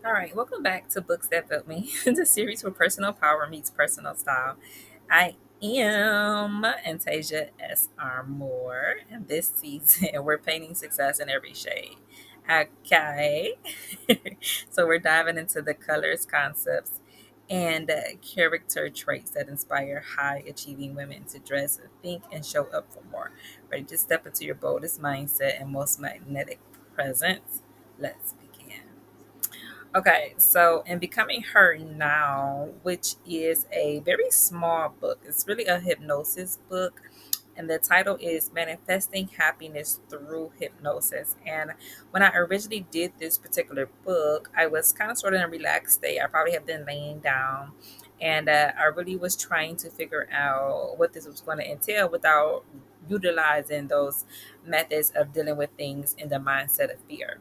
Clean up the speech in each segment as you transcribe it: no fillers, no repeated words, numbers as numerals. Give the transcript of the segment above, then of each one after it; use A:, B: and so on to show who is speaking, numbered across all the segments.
A: All right, welcome back to Books That Built Me, the series where personal power meets personal style. I am Antasia S.R. Moore, and this season we're painting success in every shade. Okay, so we're diving into the colors, concepts, and character traits that inspire high achieving women to dress, think, and show up for more. Ready to step into your boldest mindset and most magnetic presence? Let's begin. Okay, so in Becoming Her Now, which is a very small book, it's really a hypnosis book, and the title is Manifesting Happiness Through Hypnosis. And when I originally did this particular book, I was kind of sort of in a relaxed state. I probably have been laying down, and I really was trying to figure out what this was going to entail without utilizing those methods of dealing with things in the mindset of fear.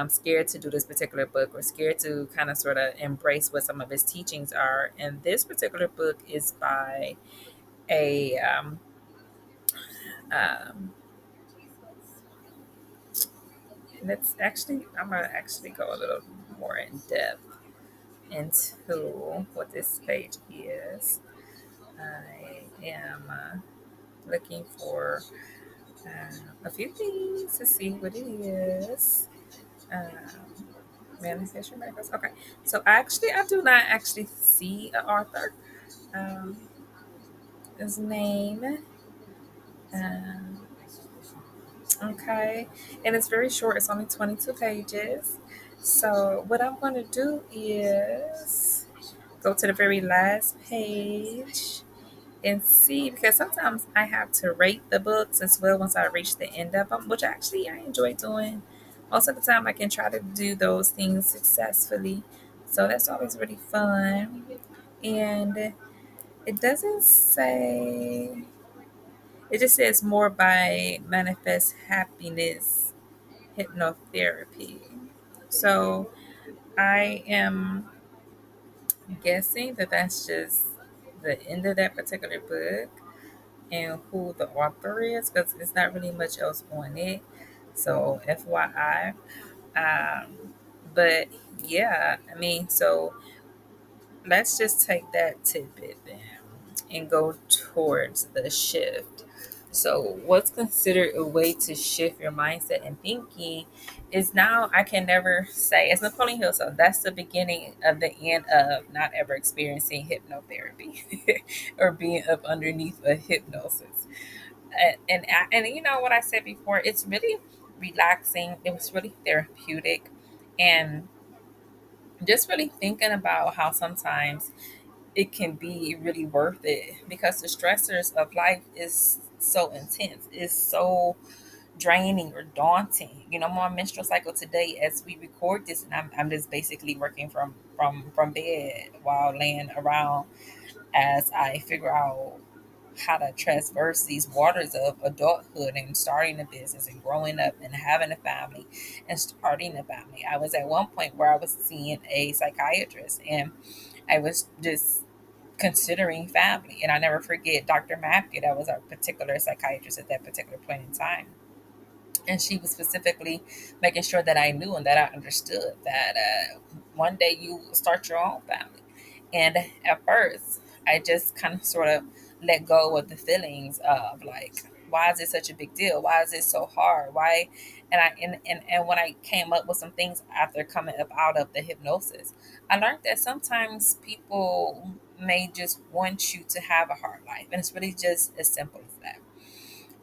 A: Scared to do this particular book or scared to kind of sort of embrace what some of his teachings are. And this particular book is by a, um, and it's actually, I'm going to actually go a little more in depth into what this page is. I am looking for a few things to see what it is. Manifestation Miracles. Okay, so actually, I do not actually see an author. Um, his name. Um, okay, and it's very short. It's only 22 pages. So what I'm going to do is go to the very last page and see, because sometimes I have to rate the books as well once I reach the end of them, which actually I enjoy doing. Most of the time, I can try to do those things successfully. So that's always really fun. And it doesn't say, it just says more by Manifest Happiness Hypnotherapy. So I am guessing that that's just the end of that particular book and who the author is, because it's not really much else on it. So FYI. But yeah, I mean, so let's just take that tidbit then and go towards the shift. So, what's considered a way to shift your mindset and thinking is now I can never say, as Napoleon Hill, so that's the beginning of the end of not ever experiencing hypnotherapy or being up underneath a hypnosis. And you know what I said before, it's really relaxing, it was really therapeutic, and just really thinking about how sometimes it can be really worth it because the stressors of life is so intense, it's so draining or daunting. You know, I'm on menstrual cycle today as we record this, and I'm just basically working from bed while laying around as I figure out how to traverse these waters of adulthood and starting a business and growing up and having a family and starting a family. I was at one point where I was seeing a psychiatrist, and I was just considering family. And I never forget Dr. Matthew, that was our particular psychiatrist at that particular point in time. And she was specifically making sure that I knew and that I understood that one day you will start your own family. And at first, I just kind of sort of let go of the feelings of like, why is it such a big deal? Why is it so hard? Why? And when I came up with some things after coming up out of the hypnosis, I learned that sometimes people may just want you to have a hard life, and it's really just as simple as that.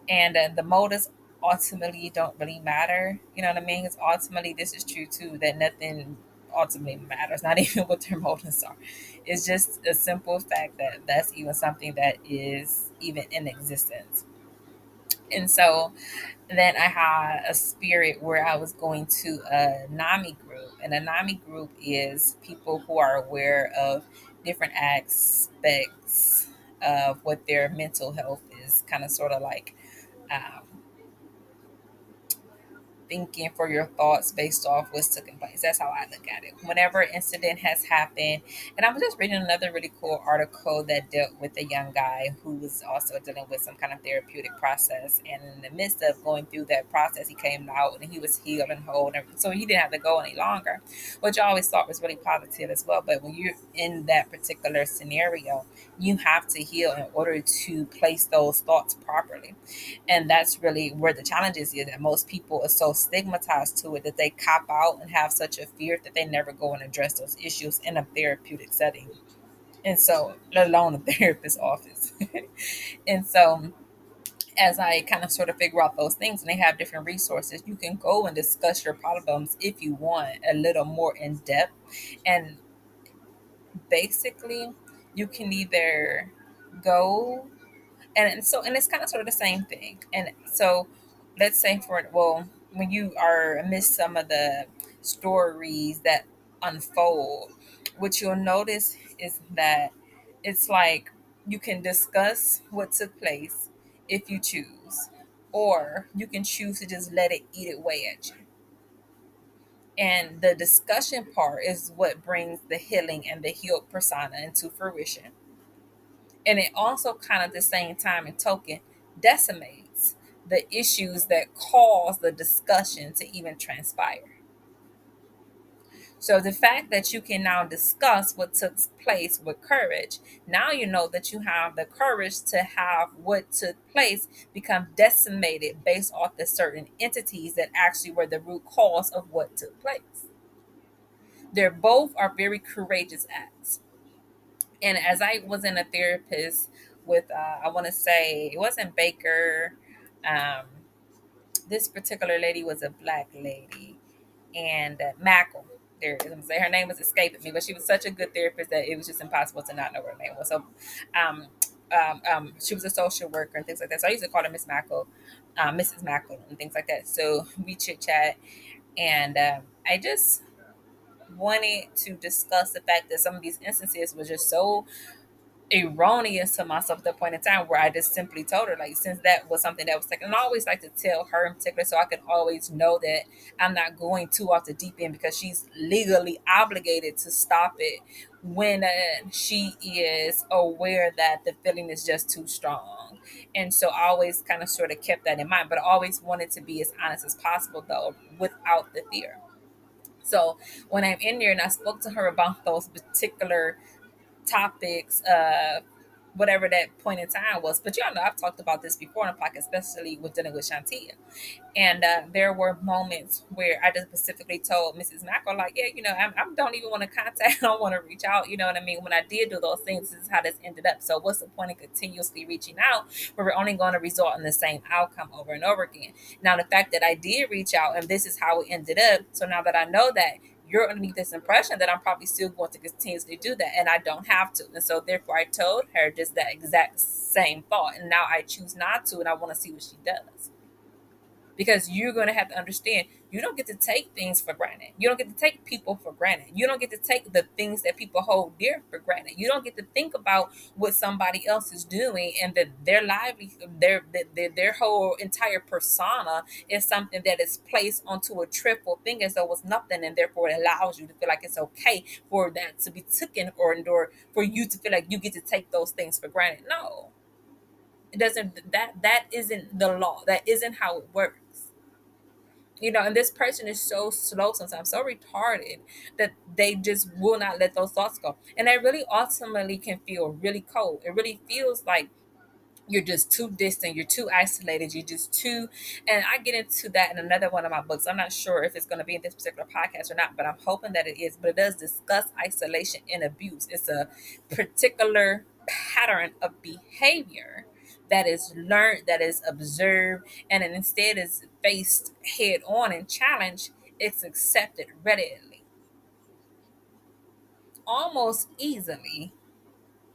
A: And the motives ultimately don't really matter. You know what I mean? Because ultimately, this is true too, that nothing ultimately matters, not even what their motives are. It's just a simple fact that that's even something that is even in existence. And so then I had a spirit where I was going to a NAMI group. And a NAMI group is people who are aware of different aspects of what their mental health is, kind of sort of like um, thinking, for your thoughts based off what's taking place. That's how I look at it. Whenever an incident has happened, and I was just reading another really cool article that dealt with a young guy who was also dealing with some kind of therapeutic process. And in the midst of going through that process, he came out and he was healed and whole. And so he didn't have to go any longer, which I always thought was really positive as well. But when you're in that particular scenario, you have to heal in order to place those thoughts properly. And that's really where the challenge is here, that most people are so stigmatized to it that they cop out and have such a fear that they never go and address those issues in a therapeutic setting. And so, let alone a therapist's office. And so, as I kind of sort of figure out those things, and they have different resources, you can go and discuss your problems if you want a little more in depth. And basically, you can either go and it's kind of sort of the same thing. And so, let's say for well, when you are amidst some of the stories that unfold, what you'll notice is that it's like you can discuss what took place if you choose, or you can choose to just let it eat away at you. And the discussion part is what brings the healing and the healed persona into fruition. And it also kind of at the same time and token decimates the issues that cause the discussion to even transpire. So the fact that you can now discuss what took place with courage, now you know that you have the courage to have what took place become decimated based off the certain entities that actually were the root cause of what took place. They're both are very courageous acts. And as I was in a therapist with, I want to say it wasn't Baker. Um, this particular lady was a black lady, and Mackle. There it is. I'm gonna say her name was escaping me, but she was such a good therapist that it was just impossible to not know what her name was. So, um, she was a social worker and things like that. So I used to call her Miss Mackle, Mrs. Mackle, and things like that. So we chit chat, and I just wanted to discuss the fact that some of these instances were just so erroneous to myself at the point in time where I just simply told her, like, since that was something that was taken, and I always like to tell her in particular so I can always know that I'm not going too off the deep end because she's legally obligated to stop it when she is aware that the feeling is just too strong. And so I always kind of sort of kept that in mind, but I always wanted to be as honest as possible though, without the fear. So when I'm in there and I spoke to her about those particular topics, whatever that point in time was. But y'all know I've talked about this before on the podcast, especially with dealing with Shantia. And there were moments where I just specifically told Mrs. Mackle, like, yeah, I don't even want to contact, I don't want to reach out. You know what I mean? When I did do those things, this is how this ended up. So what's the point of continuously reaching out where we're only going to result in the same outcome over and over again? Now, the fact that I did reach out and this is how it ended up. So now that I know that, you're underneath this impression that I'm probably still going to continuously do that, and I don't have to. And so, therefore, I told her just that exact same thought. And now I choose not to, and I want to see what she does. Because you're going to have to understand, you don't get to take things for granted. You don't get to take people for granted. You don't get to take the things that people hold dear for granted. You don't get to think about what somebody else is doing and that their livelihood, their whole entire persona is something that is placed onto a triple thing as though it's nothing, and therefore it allows you to feel like it's okay for that to be taken or for you to feel like you get to take those things for granted. No, it doesn't. That isn't the law. That isn't how it works. And this person is so slow sometimes, so retarded that they just will not let those thoughts go. And that really ultimately can feel really cold. It really feels like you're just too distant, you're too isolated, you're just too, and I get into that in another one of my books. I'm not sure if it's going to be in this particular podcast or not, but I'm hoping that it is. But it does discuss isolation and abuse. It's a particular pattern of behavior that is learned, that is observed, and then instead is faced head on and challenged. It's accepted readily, almost easily,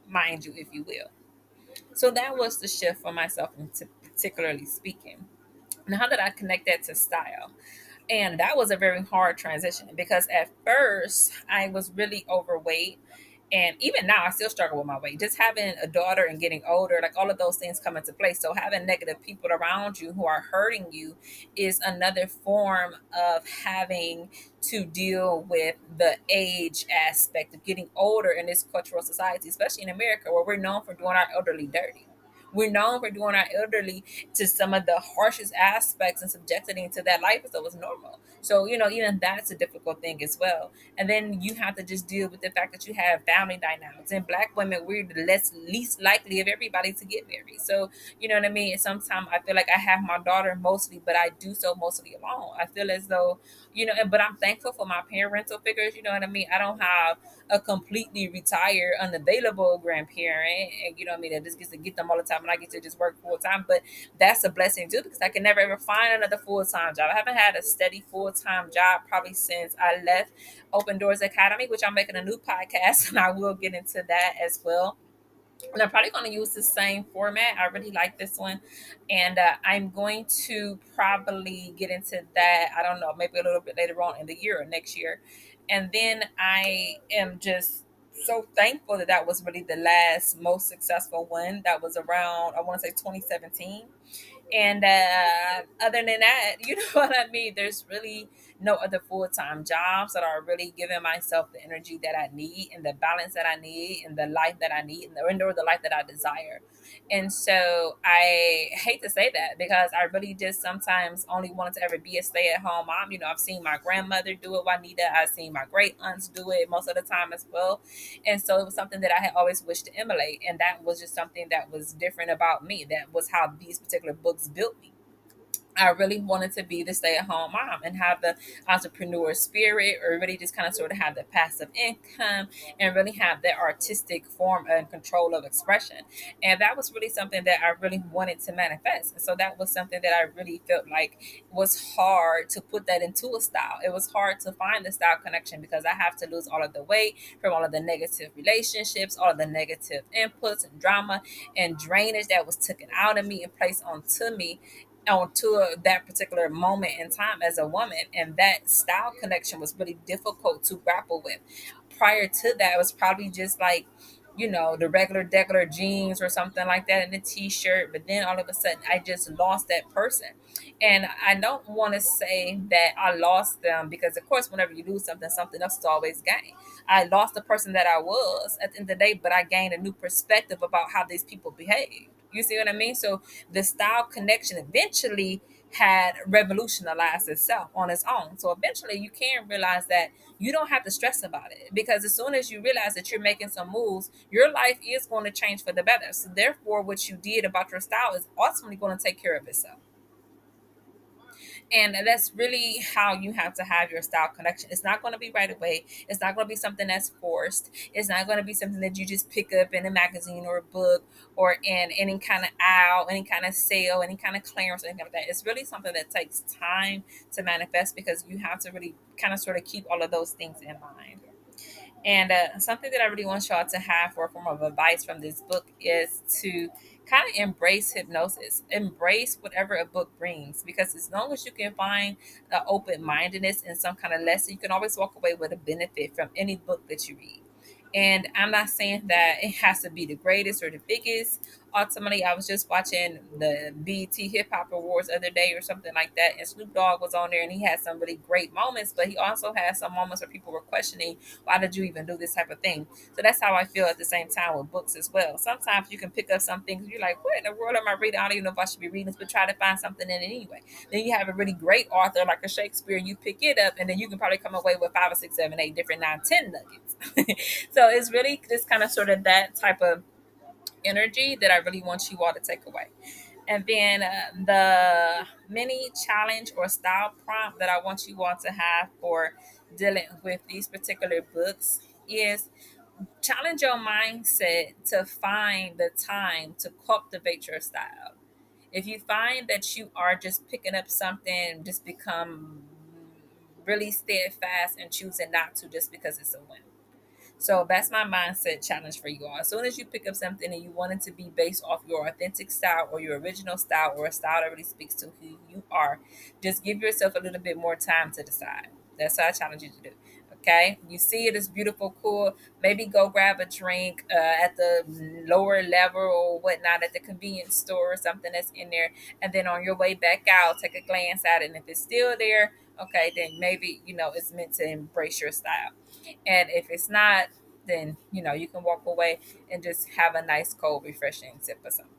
A: mind you, if you will. So that was the shift for myself, particularly speaking. Now, how did I connect that to style? And that was a very hard transition because at first I was really overweight And even now, I still struggle with my weight. Just having a daughter and getting older, like all of those things come into play. So having negative people around you who are hurting you is another form of having to deal with the age aspect of getting older in this cultural society, especially in America, where we're known for doing our elderly dirty. We're known for doing our elderly to some of the harshest aspects and subjecting to that life as though it's normal. So, even that's a difficult thing as well. And then you have to just deal with the fact that you have family dynamics. And Black women, we're the least likely of everybody to get married. So, you know what I mean? And sometimes I feel like I have my daughter mostly, but I do so mostly alone. I feel as though, but I'm thankful for my parental figures. You know what I mean? I don't have a completely retired, unavailable grandparent, and you know what I mean, that just gets to get them all the time, and I get to just work full time. But that's a blessing too, because I can never ever find another full time job. I haven't had a steady full time job probably since I left Open Doors Academy, which I'm making a new podcast, and I will get into that as well. And I'm probably going to use the same format. I really like this one. And I'm going to probably get into that, I don't know, maybe a little bit later on in the year or next year. And then I am just so thankful that that was really the last most successful one. That was around, I want to say 2017. And other than that, you know what I mean? There's really no other full time jobs that are really giving myself the energy that I need and the balance that I need and the life that I need and the life that I desire. And so I hate to say that because I really just sometimes only wanted to ever be a stay at home mom. I've seen my grandmother do it, Juanita. I've seen my great aunts do it most of the time as well. And so it was something that I had always wished to emulate. And that was just something that was different about me. That was how these particular books built me. I really wanted to be the stay at home mom and have the entrepreneur spirit, or really just kind of sort of have the passive income and really have that artistic form and control of expression. And that was really something that I really wanted to manifest. And so that was something that I really felt like was hard to put that into a style. It was hard to find the style connection because I have to lose all of the weight from all of the negative relationships, all of the negative inputs and drama and drainage that was taken out of me and placed onto me onto that particular moment in time as a woman. And that style connection was really difficult to grapple with. Prior to that, it was probably just like, the regular degular jeans or something like that and a t-shirt. But then all of a sudden I just lost that person. And I don't want to say that I lost them, because of course whenever you lose something, something else is always gained. I lost the person that I was at the end of the day, but I gained a new perspective about how these people behave. You see what I mean? So the style connection eventually had revolutionized itself on its own. So eventually you can realize that you don't have to stress about it, because as soon as you realize that you're making some moves, your life is going to change for the better. So therefore, what you did about your style is ultimately going to take care of itself. And that's really how you have to have your style connection. It's not going to be right away. It's not going to be something that's forced. It's not going to be something that you just pick up in a magazine or a book or in any kind of aisle, any kind of sale, any kind of clearance, anything like that. It's really something that takes time to manifest, because you have to really kind of sort of keep all of those things in mind. And something that I really want y'all to have for a form of advice from this book is to kind of embrace hypnosis, embrace whatever a book brings, because as long as you can find open mindedness in some kind of lesson, you can always walk away with a benefit from any book that you read. And I'm not saying that it has to be the greatest or the biggest. Ultimately, I was just watching the BET Hip Hop Awards the other day or something like that, and Snoop Dogg was on there, and he had some really great moments, but he also had some moments where people were questioning, why did you even do this type of thing? So that's how I feel at the same time with books as well. Sometimes you can pick up some things, you're like, what in the world am I reading? I don't even know if I should be reading this, but try to find something in it anyway. Then you have a really great author like a Shakespeare, you pick it up, and then you can probably come away with five or six, seven, eight different, nine, 10 nuggets. So it's really just kind of sort of that type of energy that I really want you all to take away. And then the mini challenge or style prompt that I want you all to have for dealing with these particular books is challenge your mindset to find the time to cultivate your style. If you find that you are just picking up something, just become really steadfast and choosing not to just because it's a win. So that's my mindset challenge for you all. As soon as you pick up something and you want it to be based off your authentic style or your original style or a style that really speaks to who you are, just give yourself a little bit more time to decide. That's what I challenge you to do. Okay, you see it is beautiful, cool. Maybe go grab a drink at the lower level or whatnot at the convenience store or something that's in there, and then on your way back out, take a glance at it. And if it's still there, okay, then maybe it's meant to embrace your style. And if it's not, then you can walk away and just have a nice, cold, refreshing sip or something.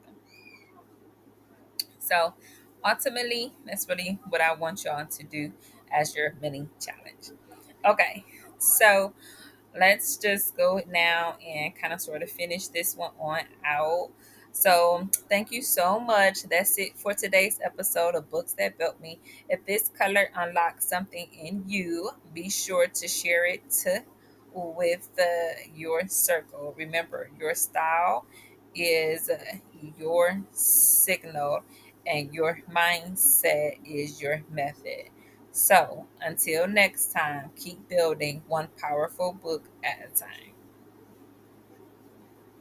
A: So ultimately, that's really what I want y'all to do as your mini challenge. Okay, so let's just go now and kind of sort of finish this one on out. So, thank you so much. That's it for today's episode of Books That Built Me. If this color unlocks something in you, be sure to share it with your circle. Remember, your style is your signal, and your mindset is your method. So, until next time, keep building one powerful book at a time.